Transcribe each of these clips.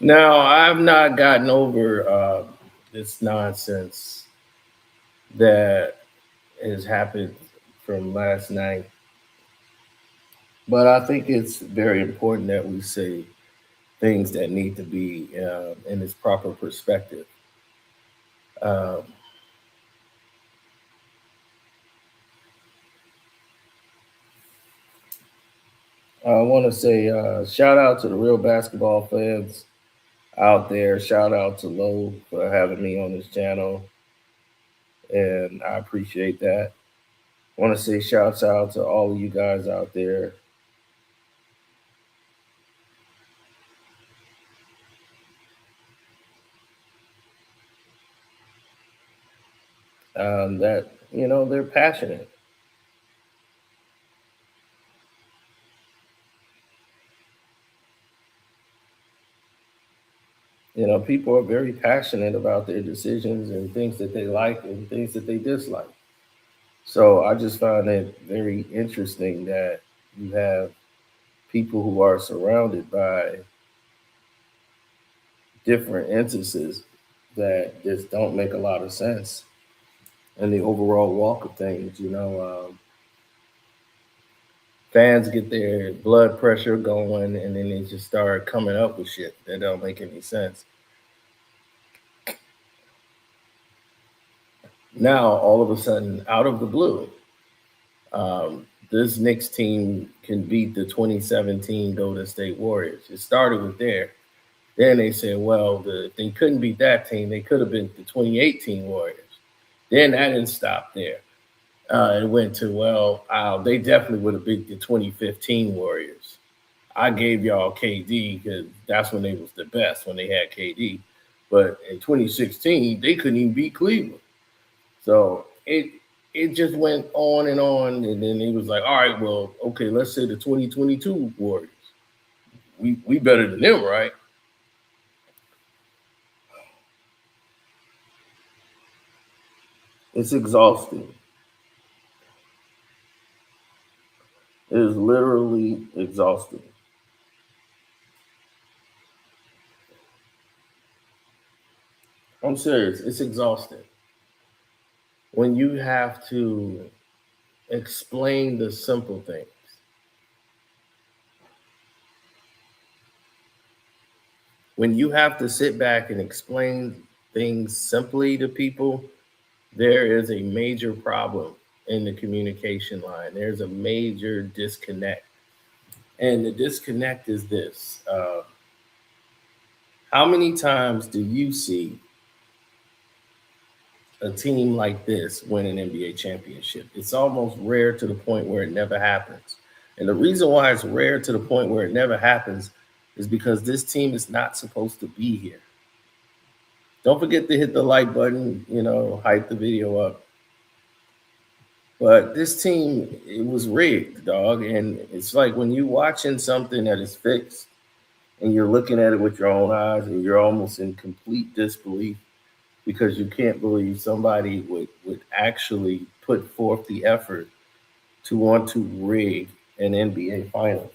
Now, I've not gotten over this nonsense that has happened from last night, but I think it's very important that we say things that need to be in its proper perspective. Um, I want to say shout out to the real basketball fans out there. Shout out to Lowe for having me on this channel, and I appreciate that. I want to say shouts out to all of you guys out there that they're passionate. People are very passionate about their decisions and things that they like and things that they dislike. So I just find it very interesting that you have people who are surrounded by different instances that just don't make a lot of sense in the overall walk of things. Fans get their blood pressure going and then they just start coming up with shit that don't make any sense. Now, all of a sudden, out of the blue, this Knicks team can beat the 2017 Golden State Warriors. It started with there. Then they said, well, they couldn't beat that team. They could have been the 2018 Warriors. Then that didn't stop there. It went to, well, they definitely would have beat the 2015 Warriors. I gave y'all KD because that's when they was the best, when they had KD. But in 2016, they couldn't even beat Cleveland. So it just went on, and then he was like, all right, well, okay, let's say the 2022 Warriors. We better than them, right? It's exhausting. It is literally exhausting. I'm serious. It's exhausting. When you have to explain the simple things. When you have to sit back and explain things simply to people, there is a major problem in the communication line. There's a major disconnect. And the disconnect is this. How many times do you see a team like this win an NBA championship? It's almost rare to the point where it never happens. And the reason why it's rare to the point where it never happens is because this team is not supposed to be here. Don't forget to hit the like button, hype the video up. But this team, it was rigged, dog. And it's like when you're watching something that is fixed and you're looking at it with your own eyes and you're almost in complete disbelief because you can't believe somebody would actually put forth the effort to want to rig an NBA Finals.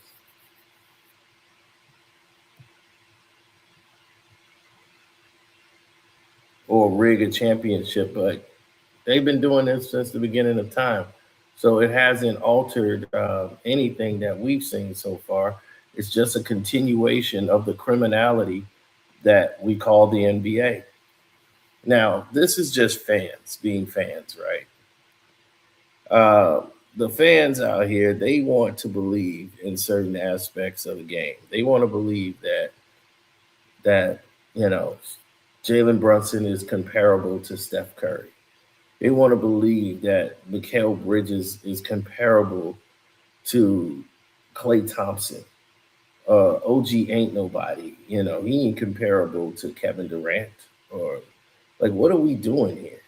Or rig a championship, but they've been doing this since the beginning of time. So it hasn't altered anything that we've seen so far. It's just a continuation of the criminality that we call the NBA. Now, this is just fans being fans, right? The fans out here, they want to believe in certain aspects of the game. They want to believe that Jalen Brunson is comparable to Steph Curry. They want to believe that Mikal Bridges is comparable to Klay Thompson. OG ain't nobody. He ain't comparable to Kevin Durant. Or like, what are we doing here?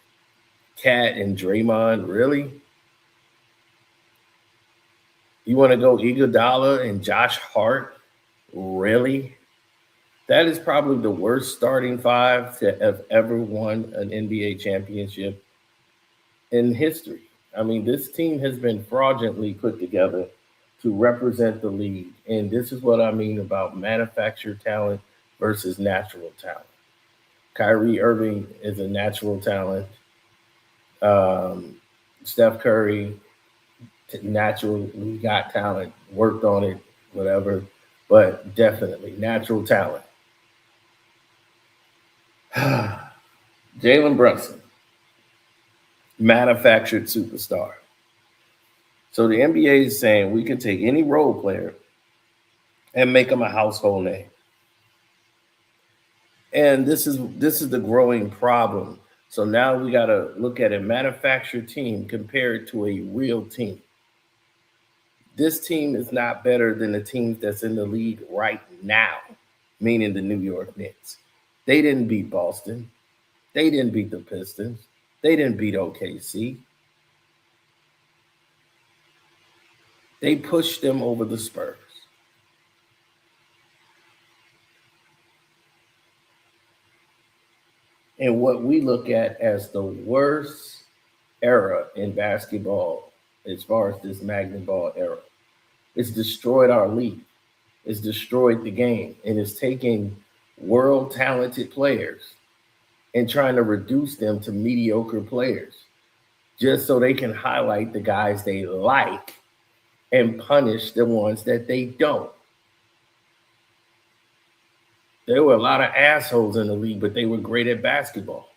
Cat and Draymond, really? You want to go Iguodala and Josh Hart? Really? That is probably the worst starting five to have ever won an NBA championship in history. I mean, this team has been fraudulently put together to represent the league. And this is what I mean about manufactured talent versus natural talent. Kyrie Irving is a natural talent. Um, Steph Curry, naturally got talent, worked on it, whatever, but definitely natural talent. Jalen Brunson, manufactured superstar. So the NBA is saying we can take any role player and make them a household name. And this is the growing problem. So now we got to look at a manufactured team compared to a real team. This team is not better than the teams that's in the league right now, meaning the New York Knicks. They didn't beat Boston. They didn't beat the Pistons. They didn't beat OKC. They pushed them over the Spurs. And what we look at as the worst era in basketball, as far as this Magnet Ball era, it's destroyed our league. It's destroyed the game. And it's taking world talented players and trying to reduce them to mediocre players just so they can highlight the guys they like and punish the ones that they don't. There were a lot of assholes in the league, but they were great at basketball.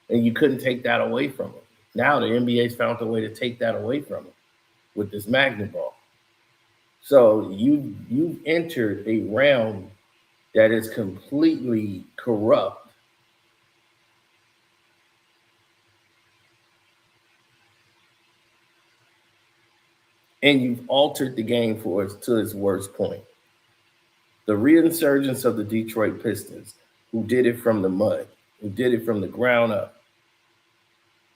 And you couldn't take that away from them. Now the NBA's found a way to take that away from them with this Magnet Ball. So you've entered a realm that is completely corrupt. And you've altered the game for us to its worst point. The reinsurgence of the Detroit Pistons, who did it from the mud, who did it from the ground up,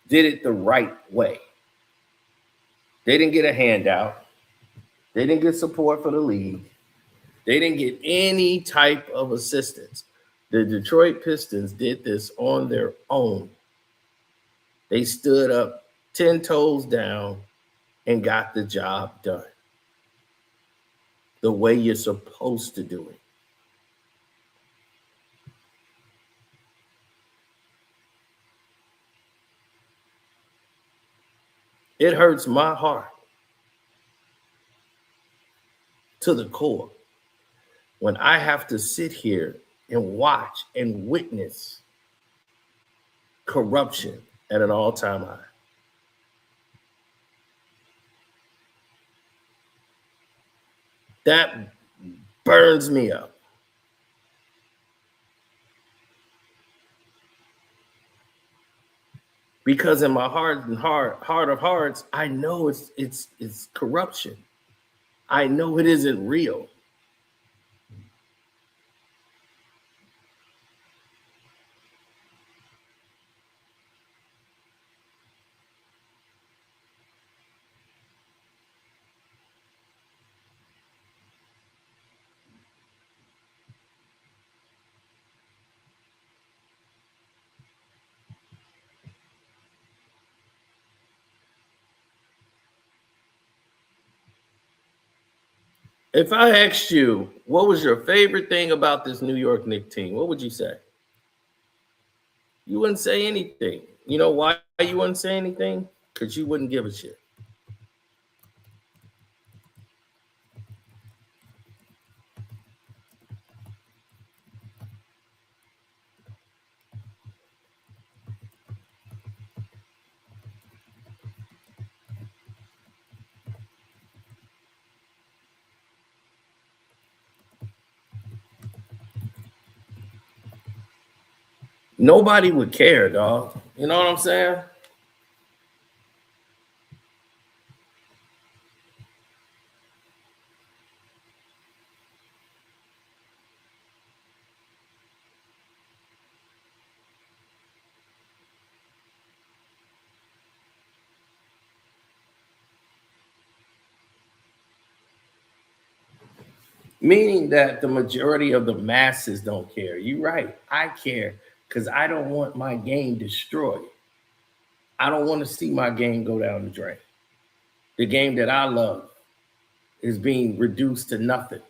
did it the right way. They didn't get a handout. They didn't get support for the league. They didn't get any type of assistance. The Detroit Pistons did this on their own. They stood up 10 toes down and got the job done the way you're supposed to do it. It hurts my heart to the core when I have to sit here and watch and witness corruption at an all-time high. That burns me up. Because in my heart of hearts, I know it's corruption. I know it isn't real. If I asked you what was your favorite thing about this New York Knicks team, what would you say? You wouldn't say anything. You know why you wouldn't say anything? Because you wouldn't give a shit. Nobody would care, dog. You know what I'm saying? Meaning that the majority of the masses don't care. You're right. I care because I don't want my game destroyed. I don't want to see my game go down the drain. The game that I love is being reduced to nothing.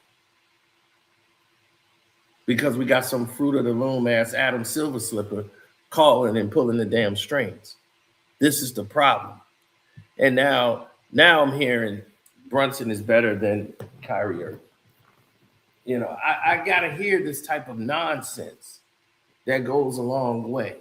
because we got some fruit of the loom ass Adam Silver slipper calling and pulling the damn strings. This is the problem. And now I'm hearing Brunson is better than Kyrie Irving. You know, I gotta hear this type of nonsense that goes a long way.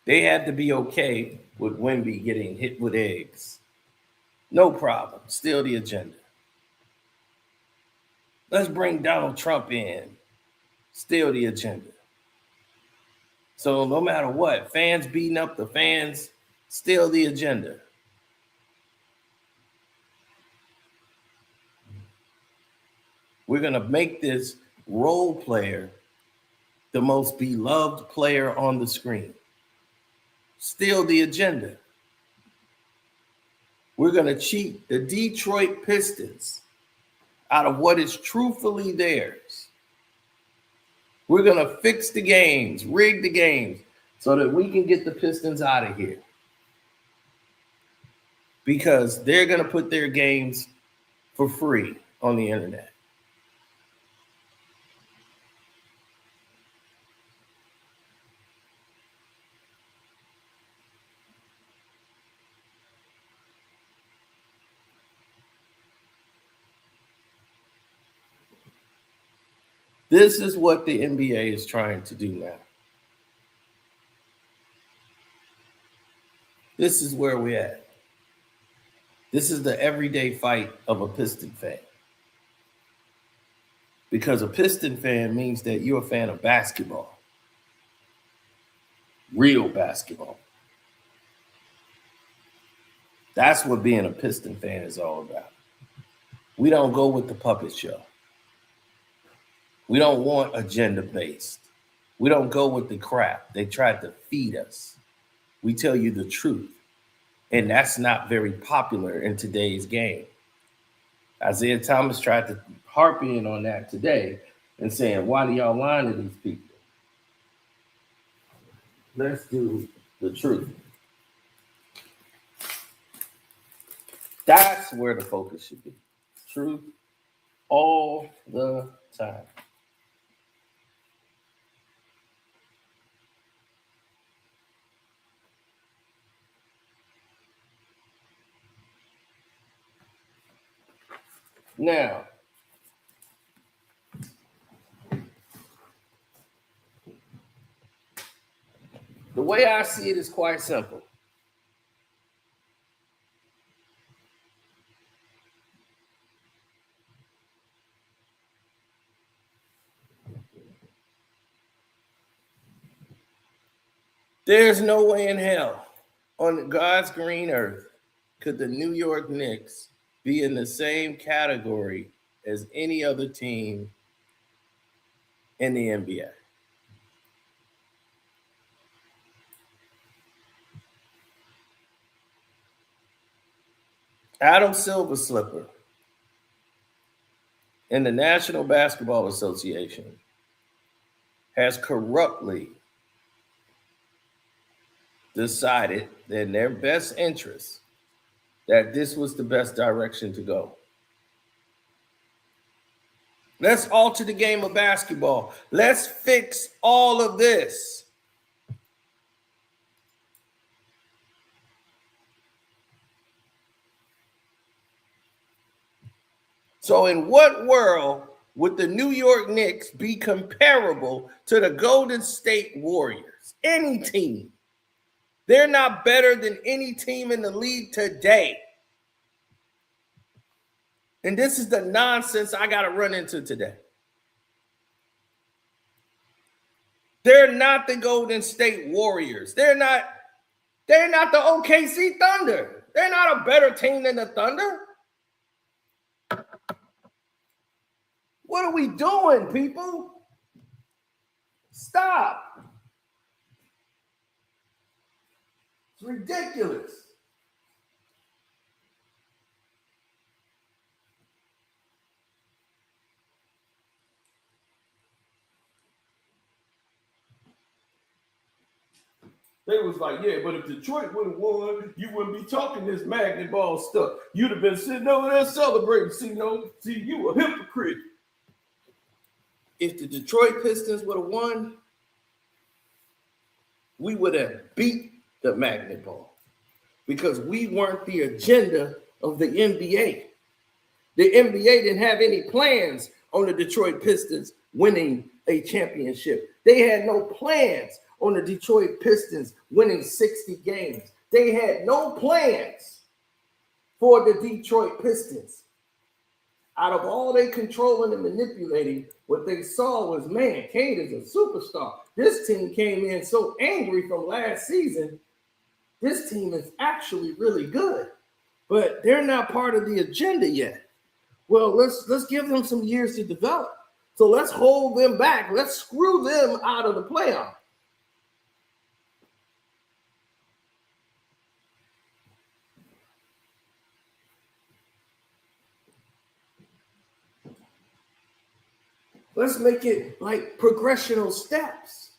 They had to be okay with Wemby getting hit with eggs. No problem. Still the agenda. Let's bring Donald Trump in. Still the agenda. So no matter what, fans beating up the fans, still the agenda. We're going to make this role player the most beloved player on the screen. Still the agenda. We're going to cheat the Detroit Pistons out of what is truthfully theirs. We're going to fix the games, rig the games, so that we can get the Pistons out of here. Because they're going to put their games for free on the internet. This is what the NBA is trying to do now. This is where we're at. This is the everyday fight of a Piston fan. Because a Piston fan means that you're a fan of basketball. Real basketball. That's what being a Piston fan is all about. We don't go with the puppet show. We don't want agenda-based. We don't go with the crap they tried to feed us. We tell you the truth. And that's not very popular in today's game. Isaiah Thomas tried to harp in on that today and saying, why do y'all lie to these people? Let's do the truth. That's where the focus should be. Truth all the time. Now, the way I see it is quite simple. There's no way in hell on God's green earth could the New York Knicks be in the same category as any other team in the NBA. Adam Silver Slipper in the National Basketball Association has corruptly decided in their best interest that this was the best direction to go. Let's alter the game of basketball. Let's fix all of this. So in what world would the New York Knicks be comparable to the Golden State Warriors? Any team. They're not better than any team in the league today. And this is the nonsense I got to run into today. They're not the Golden State Warriors. They're not the OKC Thunder. They're not a better team than the Thunder. What are we doing, people? Stop. It's ridiculous. They was like, yeah, but if Detroit would have won, you wouldn't be talking this magnet ball stuff. You'd have been sitting over there celebrating. See, you a hypocrite. If the Detroit Pistons would have won, we would have beat the magnet ball because we weren't the agenda of the NBA. The NBA didn't have any plans on the Detroit Pistons winning a championship. They had no plans on the Detroit Pistons winning 60 games. They had no plans for the Detroit Pistons. Out of all they controlling and manipulating, what they saw was, man, Cade is a superstar. This team came in so angry from last season. This team is actually really good, but they're not part of the agenda yet. Well, let's give them some years to develop. So let's hold them back. Let's screw them out of the playoff. Let's make it like progressional steps.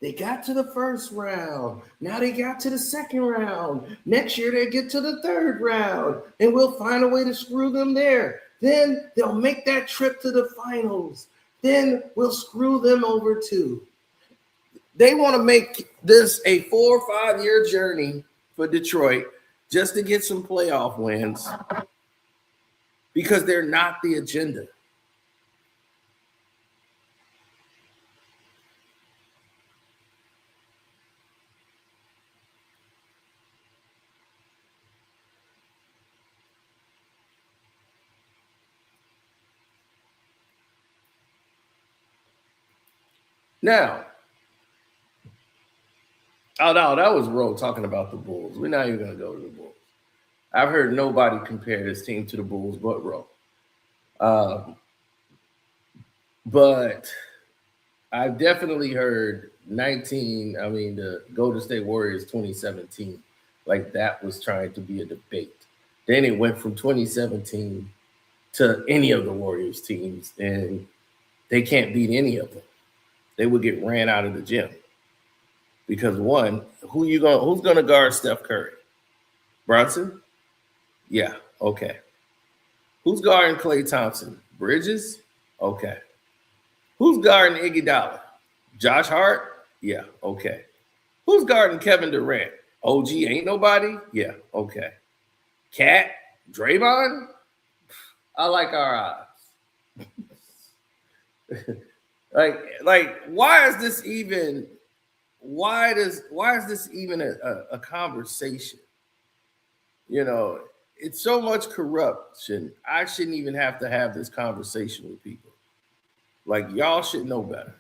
They got to the first round. Now they got to the second round. Next year they get to the third round, and we'll find a way to screw them there. Then they'll make that trip to the finals. Then we'll screw them over too. They want to make this a 4 or 5 year journey for Detroit just to get some playoff wins because they're not the agenda. Now, oh no, that was Roe talking about the Bulls. We're not even going to go to the Bulls. I've heard nobody compare this team to the Bulls but Roe. But I've definitely heard the Golden State Warriors 2017, like that was trying to be a debate. Then it went from 2017 to any of the Warriors teams, and they can't beat any of them. They would get ran out of the gym. Because one, who's gonna guard Steph Curry? Brunson? Yeah, okay. Who's guarding Klay Thompson? Bridges? Okay. Who's guarding Iguodala? Josh Hart? Yeah, okay. Who's guarding Kevin Durant? OG ain't nobody? Yeah, okay. Cat? Draymond? I like our odds. like why is this even a conversation? You know, it's so much corruption. I shouldn't even have to have this conversation with people. Like, y'all should know better.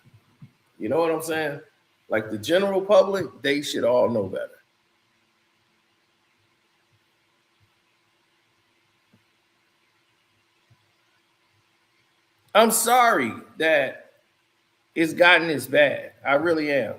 You know what I'm saying? Like, the general public, they should all know better. I'm sorry that it's gotten this bad. I really am.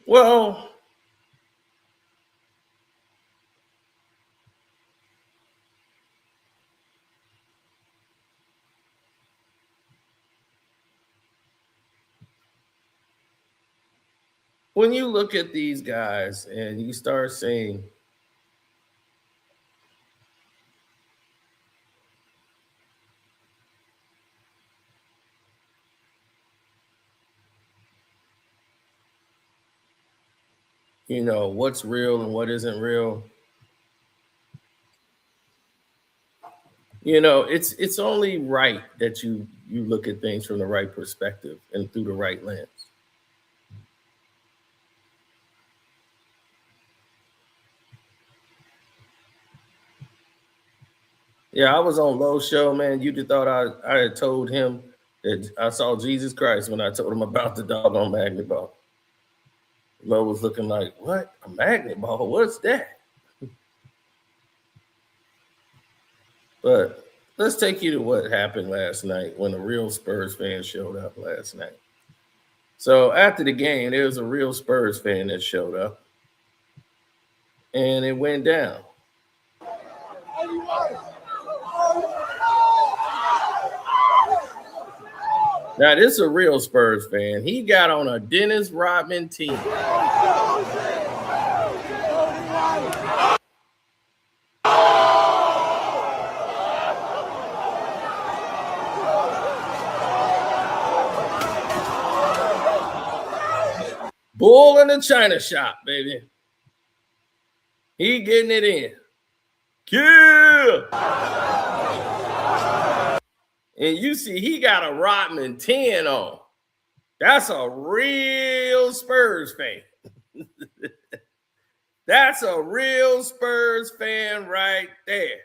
Well, when you look at these guys and you start saying, you know, what's real and what isn't real, It's only right that you look at things from the right perspective and through the right lens. Yeah, I was on Lowe's show, man. You'd have thought I had told him that I saw Jesus Christ when I told him about the doggone magnet ball. Lowe was looking like, what? A magnet ball? What's that? But let's take you to what happened last night when a real Spurs fan showed up last night. So after the game, there was a real Spurs fan that showed up, and it went down. Now, this is a real Spurs fan. He got on a Dennis Rodman team. Bull in the China shop, baby. He getting it in. Kill! And you see, he got a Rodman 10 on. That's a real Spurs fan. That's a real Spurs fan right there.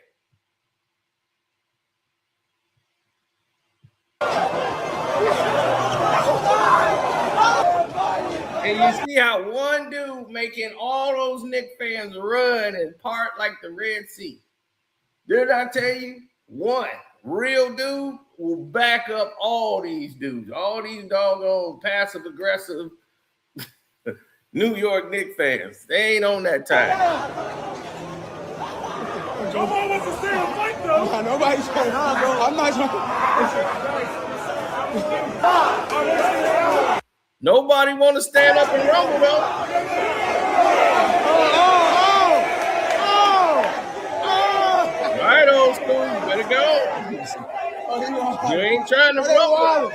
And you see how one dude making all those Knicks fans run and part like the Red Sea. Did I tell you? One real dude will back up all these dudes, all these doggone passive aggressive New York Knicks fans. They ain't on that time. Nobody wants to stay and fight, though. No, nobody's saying, I'm not trying. Nobody want to stand up and rumble, though. All right, old school, you better go. You ain't trying to rumble.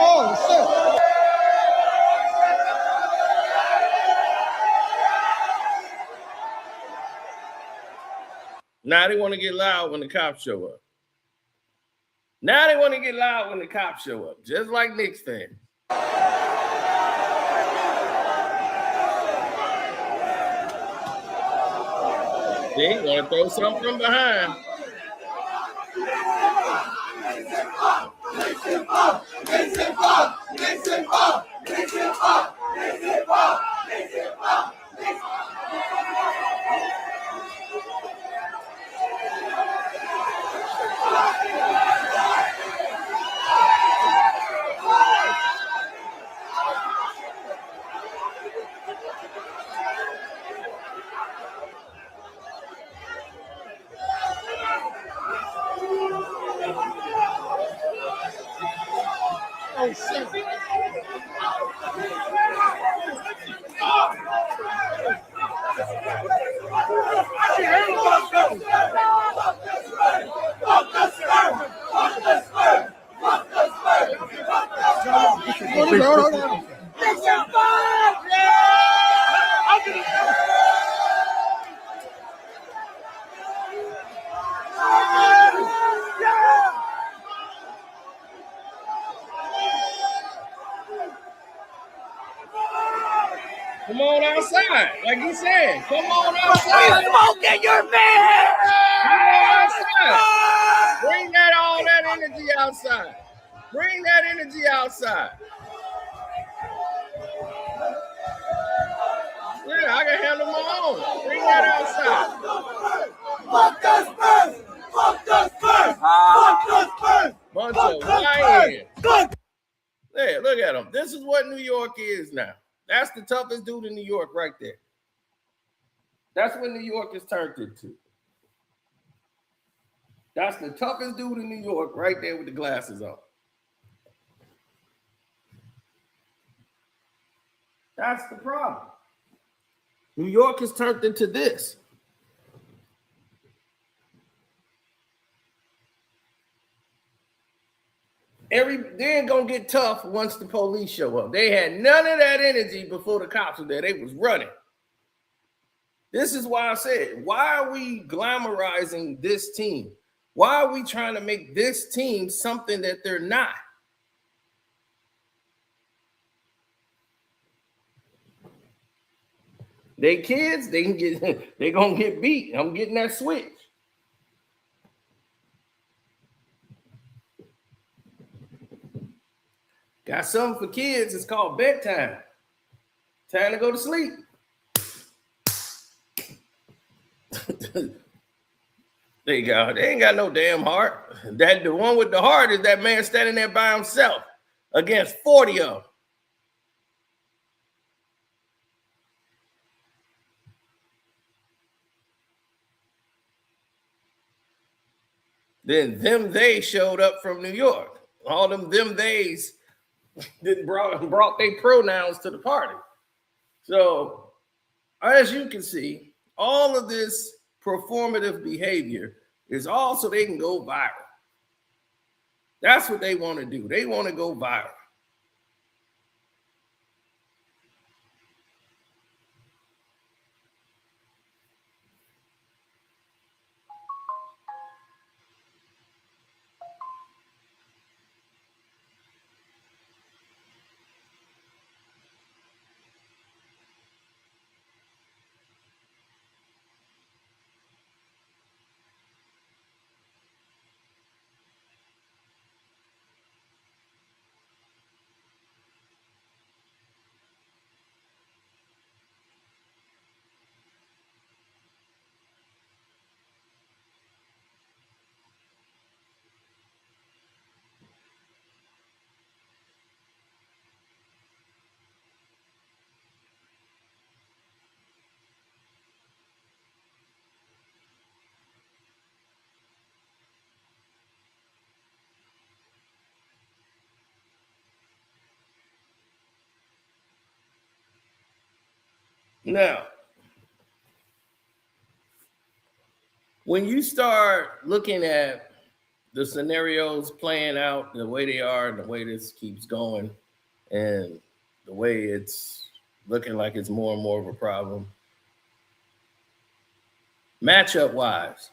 Oh, shit. Now they want to get loud when the cops show up. Now they want to get loud when the cops show up, just like Knicks fans. They want to throw something from behind. Oh, shit. Come on outside, like he said. Come on outside. Smoking your man! Come on outside. Bring all that energy outside. Bring that energy outside. Yeah, I can handle my own. Bring that outside. Fuck the Spurs! Fuck the Spurs! Fuck the Spurs! Bunch of lions. There, look at them. This is what New York is now. That's the toughest dude in New York right there. That's what New York is turned into. That's the toughest dude in New York right there with the glasses on. That's the problem. New York is turned into this. They ain't gonna get tough once the police show up. They had none of that energy before the cops were there. They was running. This is why I said, why are we glamorizing this team? Why are we trying to make this team something that they're not? They kids, they can get they gonna get beat. I'm getting that switch. Got something for kids. It's called bedtime. Time to go to sleep. They ain't got no damn heart. That the one with the heart is that man standing there by himself against 40 of them. Then they showed up from New York. All them theys brought their pronouns to the party. So as you can see, all of this performative behavior is all so they can go viral. That's what they want to do. They want to go viral. Now, when you start looking at the scenarios playing out the way they are and the way this keeps going and the way it's looking like it's more and more of a problem, matchup wise,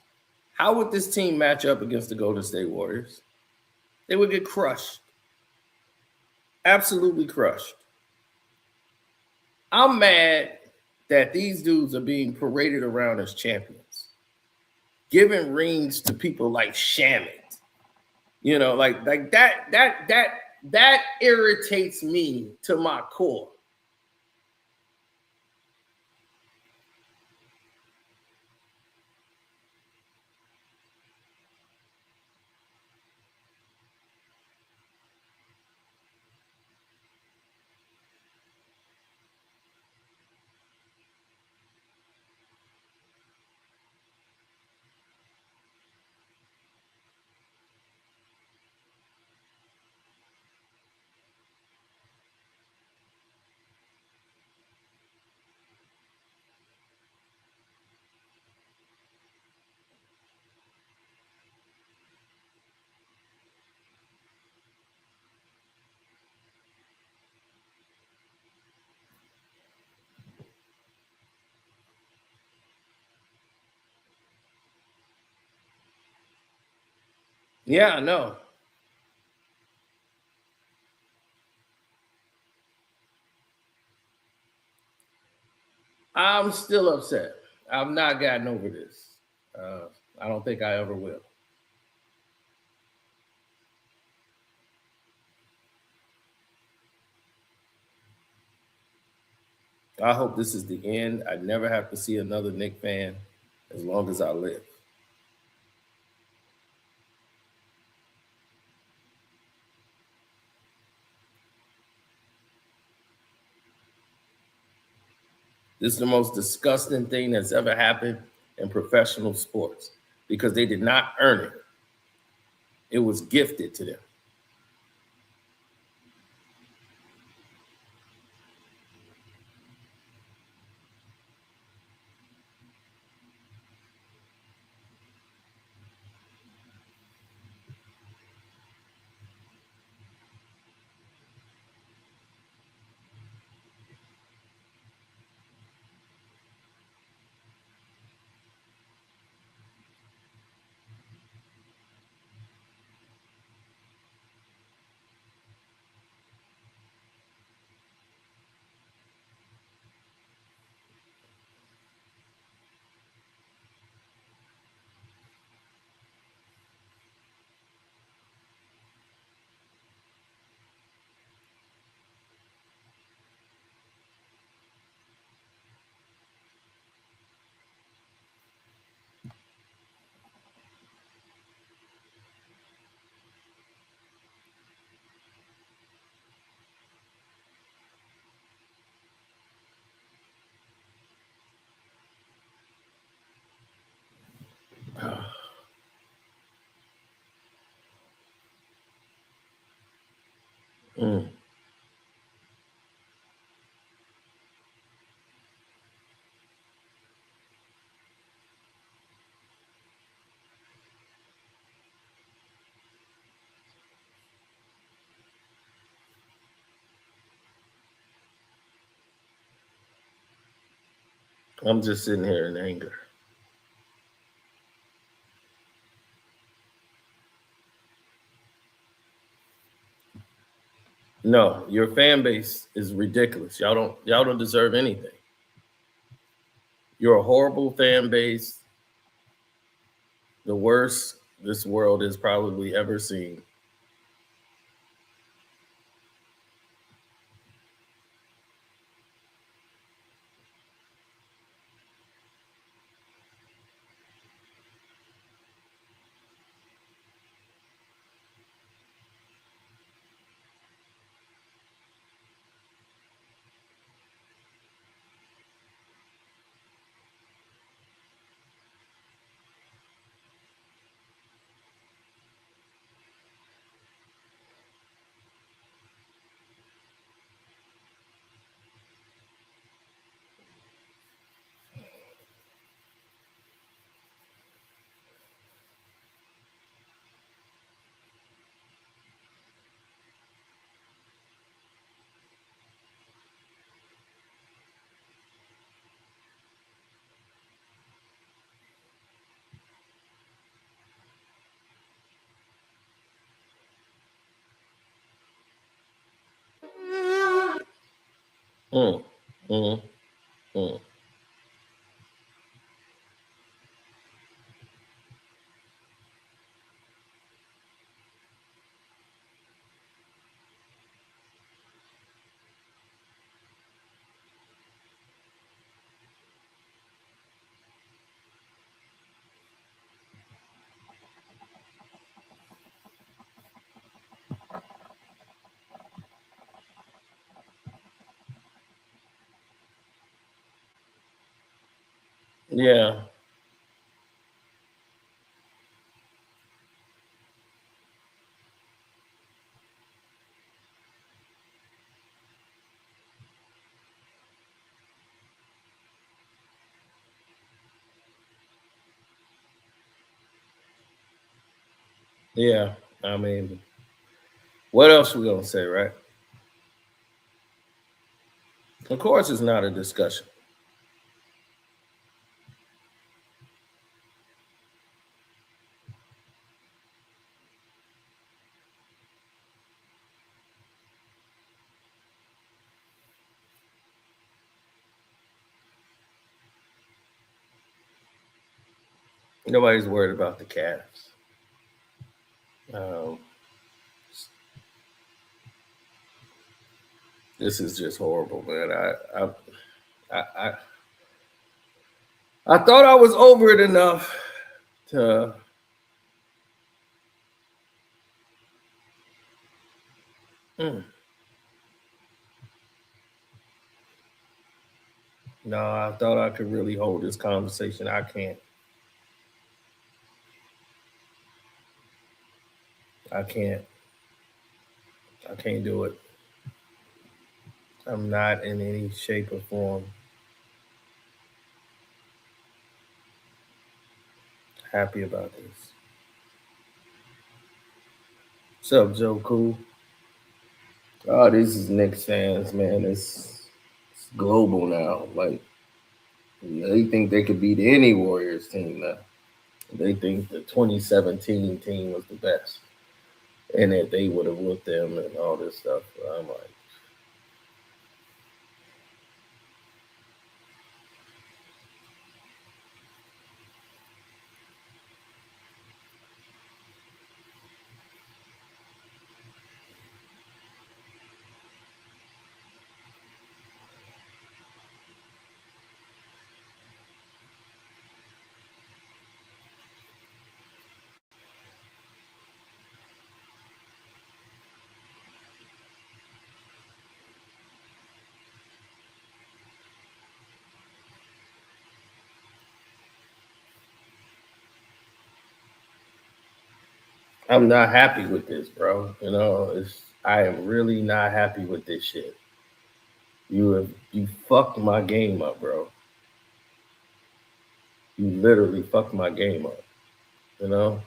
how would this team match up against the Golden State Warriors? They would get crushed. Absolutely crushed. I'm mad that these dudes are being paraded around as champions, giving rings to people like Shamit. You know, like that irritates me to my core. Yeah, I know. I'm still upset. I've not gotten over this. Uh, I don't think I ever will. I hope this is the end. I never have to see another Knicks fan as long as I live. This is the most disgusting thing that's ever happened in professional sports because they did not earn it. It was gifted to them. Mm. I'm just sitting here in anger. No, your fan base is ridiculous. Y'all don't deserve anything. You're a horrible fan base, the worst this world has probably ever seen. Mm, mm, mm. Yeah, yeah. I mean, what else we gonna say, right? Of course, it's not a discussion. Nobody's worried about the Cavs. Um, this is just horrible, man. I, I thought I was over it enough to. Mm, no, I thought I could really hold this conversation. I can't. I can't. I can't do it. I'm not in any shape or form happy about this. What's up, Joe Cool? Oh, this is Knicks fans, man. It's global now. Like they think they could beat any Warriors team now. They think the 2017 team was the best, and that they would have whooped them and all this stuff. I'm like, I'm not happy with this, bro. You know, it's I am really not happy with this shit. You fucked my game up, bro. You literally fucked my game up. You know?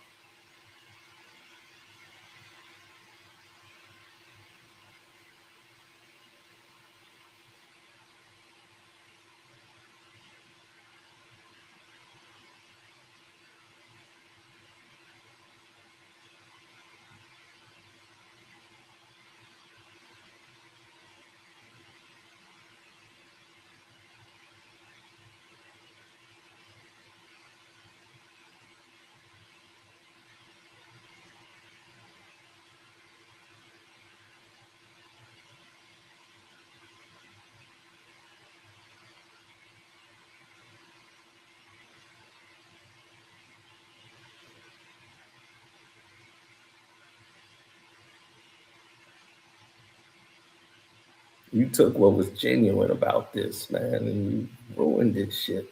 You took what was genuine about this, man, and you ruined this shit.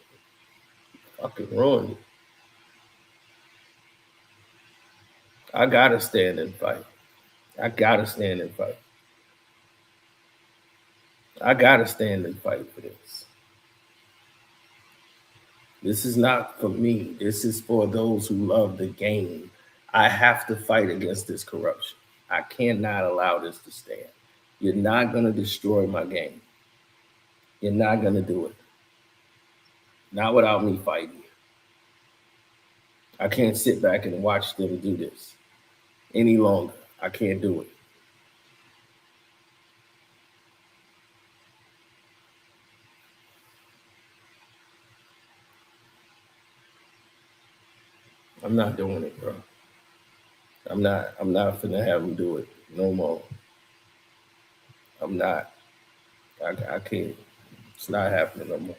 Fucking ruined it. I gotta stand and fight. I gotta stand and fight. I gotta stand and fight for this. This is not for me. This is for those who love the game. I have to fight against this corruption. I cannot allow this to stand. You're not gonna destroy my game. You're not gonna do it. Not without me fighting. I can't sit back and watch them do this any longer. I can't do it. I'm not doing it, bro. I'm not finna have them do it no more. I'm not. I can't. It's not happening no more.